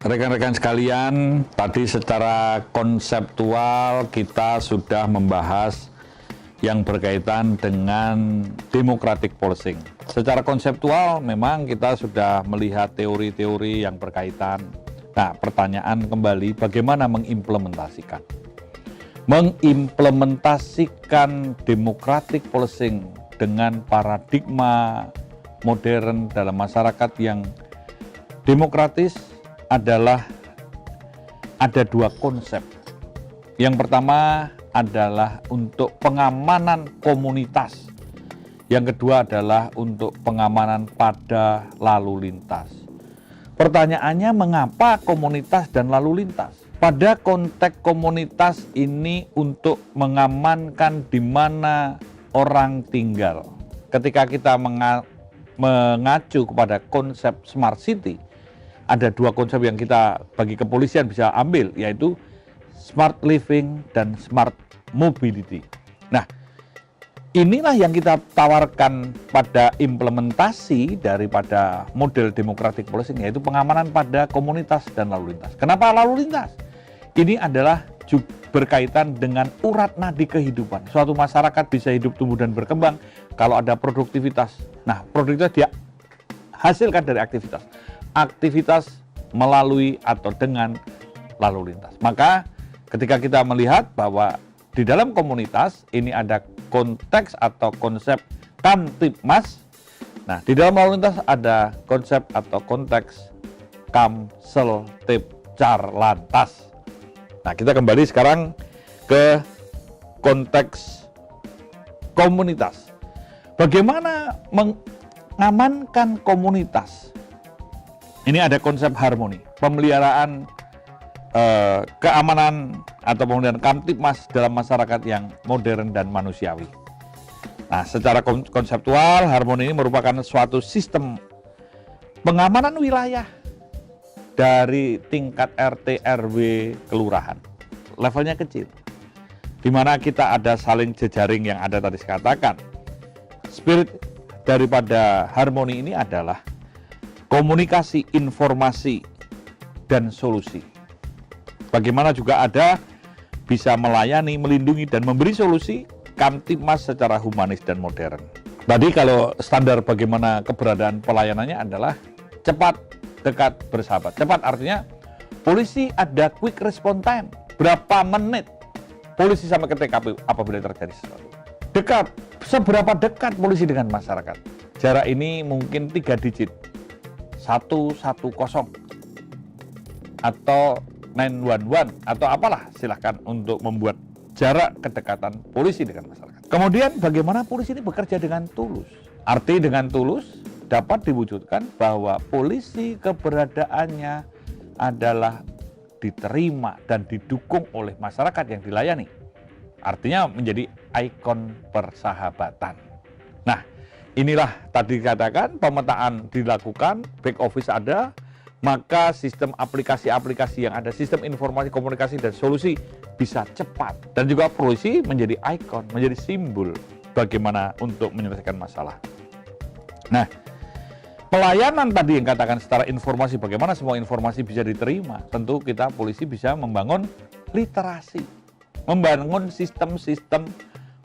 Rekan-rekan sekalian, tadi secara konseptual kita sudah membahas yang berkaitan dengan democratic policing. Secara konseptual memang kita sudah melihat teori-teori yang berkaitan. Nah, pertanyaan kembali, bagaimana mengimplementasikan? Mengimplementasikan democratic policing dengan paradigma modern dalam masyarakat yang demokratis adalah ada dua konsep. Yang pertama adalah untuk pengamanan komunitas. Yang kedua adalah untuk pengamanan pada lalu lintas. Pertanyaannya, mengapa komunitas dan lalu lintas? Pada konteks komunitas ini untuk mengamankan di mana orang tinggal. Ketika kita mengacu kepada konsep smart city, ada dua konsep yang kita bagi kepolisian bisa ambil, yaitu smart living dan smart mobility. Nah, inilah yang kita tawarkan pada implementasi daripada model democratic policing, yaitu pengamanan pada komunitas dan lalu lintas. Kenapa lalu lintas? Ini adalah berkaitan dengan urat nadi kehidupan. Suatu masyarakat bisa hidup, tumbuh, dan berkembang kalau ada produktivitas. Nah, produktivitas dia hasilkan dari aktivitas melalui atau dengan lalu lintas. Maka ketika kita melihat bahwa di dalam komunitas ini ada konteks atau konsep Kamtipmas. Nah, di dalam lalu lintas ada konsep atau konteks Kamseltipcarlantas. Nah, kita kembali sekarang ke konteks komunitas. Bagaimana mengamankan komunitas? Ini ada konsep harmoni, pemeliharaan keamanan atau pemeliharaan Kamtipmas dalam masyarakat yang modern dan manusiawi. Nah, secara konseptual, harmoni ini merupakan suatu sistem pengamanan wilayah dari tingkat RT, RW, kelurahan. Levelnya kecil, di mana kita ada saling jejaring yang ada tadi saya katakan. Spirit daripada harmoni ini adalah komunikasi, informasi, dan solusi. Bagaimana juga ada bisa melayani, melindungi, dan memberi solusi Kamtipmas secara humanis dan modern. Tadi kalau standar bagaimana keberadaan pelayanannya adalah cepat, dekat, bersahabat. Cepat artinya polisi ada quick response time. Berapa menit polisi sampai ke TKP apabila terjadi sesuatu. Dekat, seberapa dekat polisi dengan masyarakat. Jarak ini mungkin 3 digit. 110 atau 911 atau apalah, silahkan untuk membuat jarak kedekatan polisi dengan masyarakat. Kemudian bagaimana polisi ini bekerja dengan tulus? Arti dengan tulus dapat diwujudkan bahwa polisi keberadaannya adalah diterima dan didukung oleh masyarakat yang dilayani. Artinya menjadi ikon persahabatan. Nah, inilah tadi dikatakan pemetaan dilakukan, back office ada, maka sistem aplikasi-aplikasi yang ada, sistem informasi, komunikasi, dan solusi bisa cepat. Dan juga polisi menjadi ikon, menjadi simbol bagaimana untuk menyelesaikan masalah. Nah, pelayanan tadi yang katakan secara informasi, bagaimana semua informasi bisa diterima. Tentu kita polisi bisa membangun literasi, membangun sistem-sistem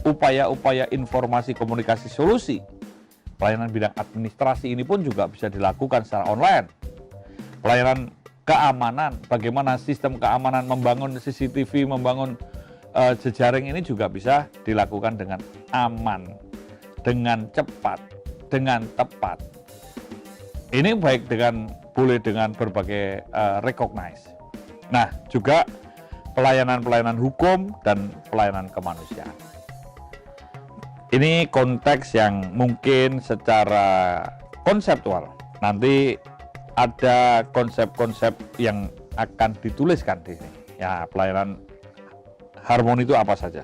upaya-upaya informasi, komunikasi, solusi. Pelayanan bidang administrasi ini pun juga bisa dilakukan secara online. Pelayanan keamanan, bagaimana sistem keamanan, membangun CCTV, membangun jejaring ini juga bisa dilakukan dengan aman, dengan cepat, dengan tepat. Ini baik boleh dengan berbagai recognize. Nah, juga pelayanan-pelayanan hukum dan pelayanan kemanusiaan. Ini konteks yang mungkin secara konseptual. Nanti ada konsep-konsep yang akan dituliskan di sini. Ya, pelayanan harmoni itu apa saja.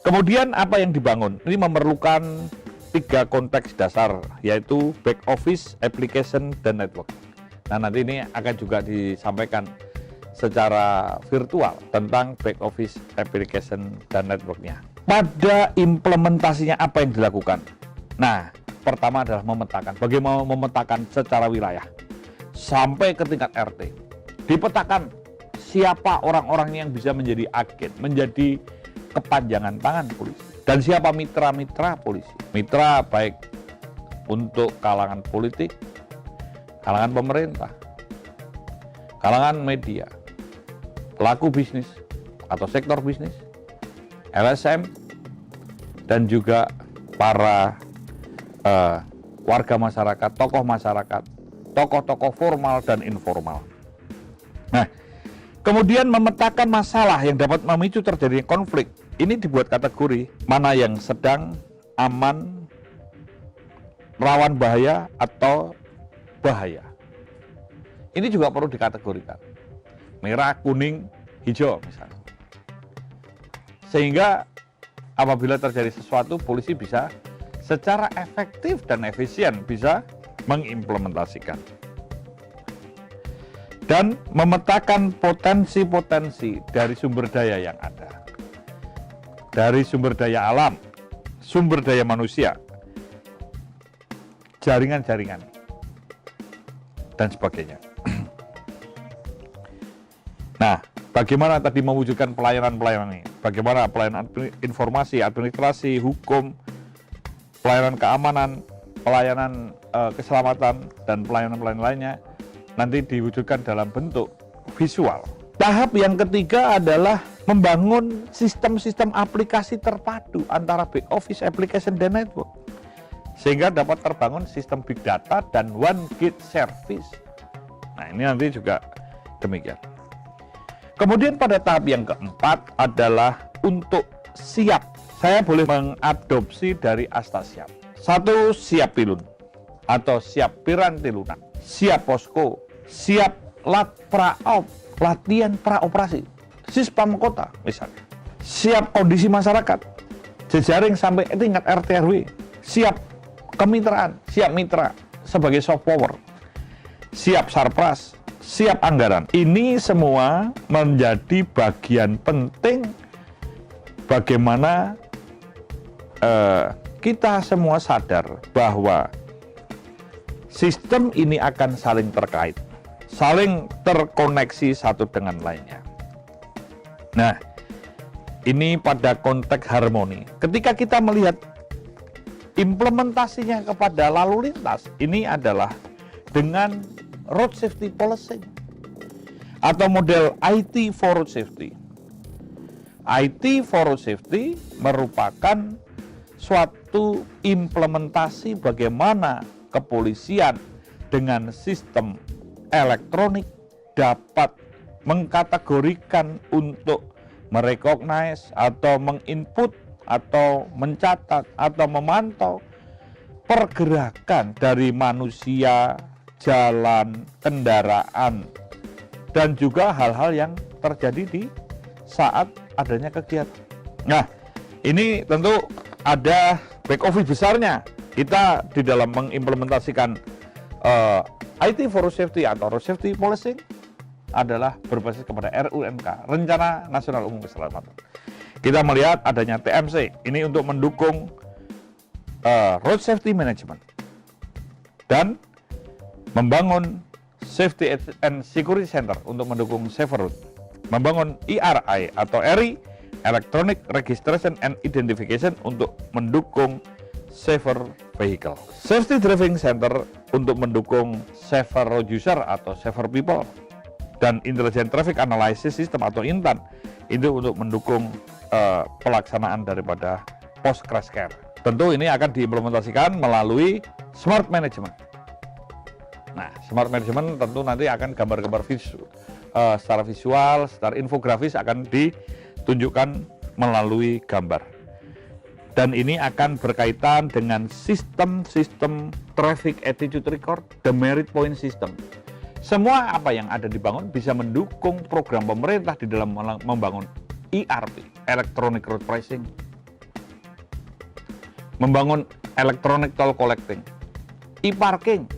Kemudian apa yang dibangun? Ini memerlukan 3 konteks dasar, yaitu back office, application, dan network. Nah, nanti ini akan juga disampaikan secara virtual tentang back office, application, dan networknya. Pada implementasinya apa yang dilakukan? Nah, pertama adalah memetakan. Bagaimana memetakan secara wilayah? sampai ke tingkat RT. Dipetakan siapa orang-orang yang bisa menjadi agen, menjadi kepanjangan tangan polisi. Dan siapa mitra-mitra polisi. Mitra baik untuk kalangan politik, kalangan pemerintah, kalangan media, pelaku bisnis atau sektor bisnis, LSM, dan juga para warga masyarakat, tokoh-tokoh formal dan informal. Nah, kemudian memetakan masalah yang dapat memicu terjadinya konflik. Ini dibuat kategori mana yang sedang, aman, rawan bahaya, atau bahaya. Ini juga perlu dikategorikan. Merah, kuning, hijau misalnya. Sehingga apabila terjadi sesuatu, polisi bisa secara efektif dan efisien bisa mengimplementasikan dan memetakan potensi-potensi dari sumber daya yang ada, dari sumber daya alam, sumber daya manusia, jaringan-jaringan, dan sebagainya. Nah, bagaimana tadi mewujudkan pelayanan-pelayanan ini? Bagaimana pelayanan informasi, administrasi, hukum, pelayanan keamanan, pelayanan keselamatan, dan pelayanan-pelayanan lainnya nanti diwujudkan dalam bentuk visual. Tahap yang ketiga adalah membangun sistem-sistem aplikasi terpadu antara back office, application, dan network. Sehingga dapat terbangun sistem big data dan one gate service. Nah, ini nanti juga demikian. Kemudian pada tahap yang keempat adalah untuk siap. Saya boleh mengadopsi dari asta siap. Satu, siap pilun atau siap pirantilunan, siap posko, siap praop, latihan praoperasi, sispam kota misalnya, siap kondisi masyarakat, jejaring sampai tingkat RT RW, siap kemitraan, siap mitra sebagai soft power, siap sarpras, siap anggaran. Ini semua menjadi bagian penting bagaimana kita semua sadar bahwa sistem ini akan saling terkait, saling terkoneksi satu dengan lainnya. Nah, ini pada konteks harmoni. Ketika kita melihat implementasinya kepada lalu lintas, ini adalah dengan road safety policing atau model IT for road safety. IT for road safety merupakan suatu implementasi bagaimana kepolisian dengan sistem elektronik dapat mengkategorikan untuk merecognize atau menginput atau mencatat atau memantau pergerakan dari manusia, jalan, kendaraan, dan juga hal-hal yang terjadi di saat adanya kegiatan. Nah, ini tentu ada back office besarnya. Kita di dalam mengimplementasikan IT for Road Safety atau Road Safety Policing adalah berbasis kepada RUMK, Rencana Nasional Umum Keselamatan. Kita melihat adanya TMC, ini untuk mendukung Road Safety Management dan membangun Safety and Security Center untuk mendukung safer road, membangun ERI atau ERI, Electronic Registration and Identification untuk mendukung safer vehicle, Safety Driving Center untuk mendukung safer road user atau safer people, dan Intelligent Traffic Analysis System atau INTAN itu untuk mendukung pelaksanaan daripada post crash care. Tentu ini akan diimplementasikan melalui smart management. Nah, smart management tentu nanti akan gambar-gambar secara visual, secara infografis akan ditunjukkan melalui gambar. Dan ini akan berkaitan dengan sistem-sistem traffic attitude record, demerit point system. Semua apa yang ada dibangun bisa mendukung program pemerintah di dalam membangun ERP, Electronic Road Pricing, membangun Electronic Toll Collecting, e-parking,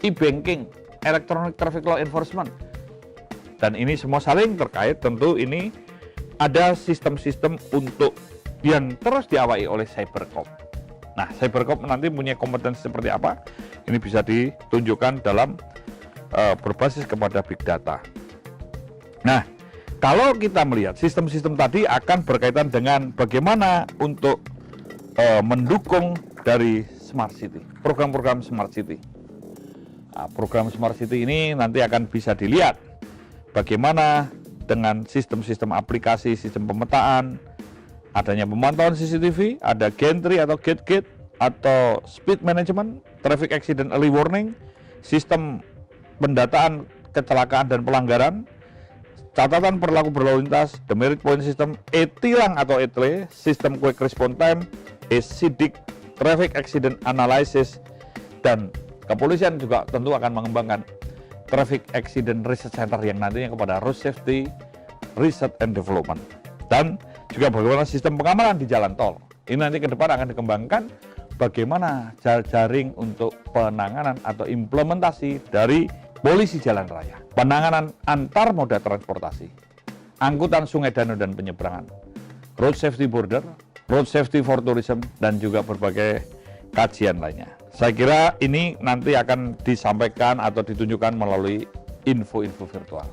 e-banking, Electronic Traffic Law Enforcement. Dan ini semua saling terkait, tentu ini ada sistem-sistem untuk yang terus diawasi oleh Cybercop. Nah, Cybercop nanti punya kompetensi seperti apa? Ini bisa ditunjukkan dalam berbasis kepada big data. Nah, kalau kita melihat sistem-sistem tadi akan berkaitan dengan bagaimana untuk mendukung dari smart city, program-program smart city. Nah, program smart city ini nanti akan bisa dilihat bagaimana dengan sistem-sistem aplikasi, sistem pemetaan, adanya pemantauan CCTV, ada gantry atau gate-gate, atau speed management, traffic accident early warning, sistem pendataan kecelakaan dan pelanggaran, catatan perilaku berlalu lintas, demerit point system, e-tilang atau etle, sistem quick response time, e-sidik, traffic accident analysis, dan kepolisian juga tentu akan mengembangkan traffic accident research center yang nantinya kepada road safety research and development, dan juga bagaimana sistem pengamanan di jalan tol. Ini nanti ke depan akan dikembangkan bagaimana jaring untuk penanganan atau implementasi dari polisi jalan raya, penanganan antar moda transportasi, angkutan sungai, danau, dan penyeberangan, road safety border, road safety for tourism, dan juga berbagai kajian lainnya. Saya kira ini nanti akan disampaikan atau ditunjukkan melalui info-info virtual.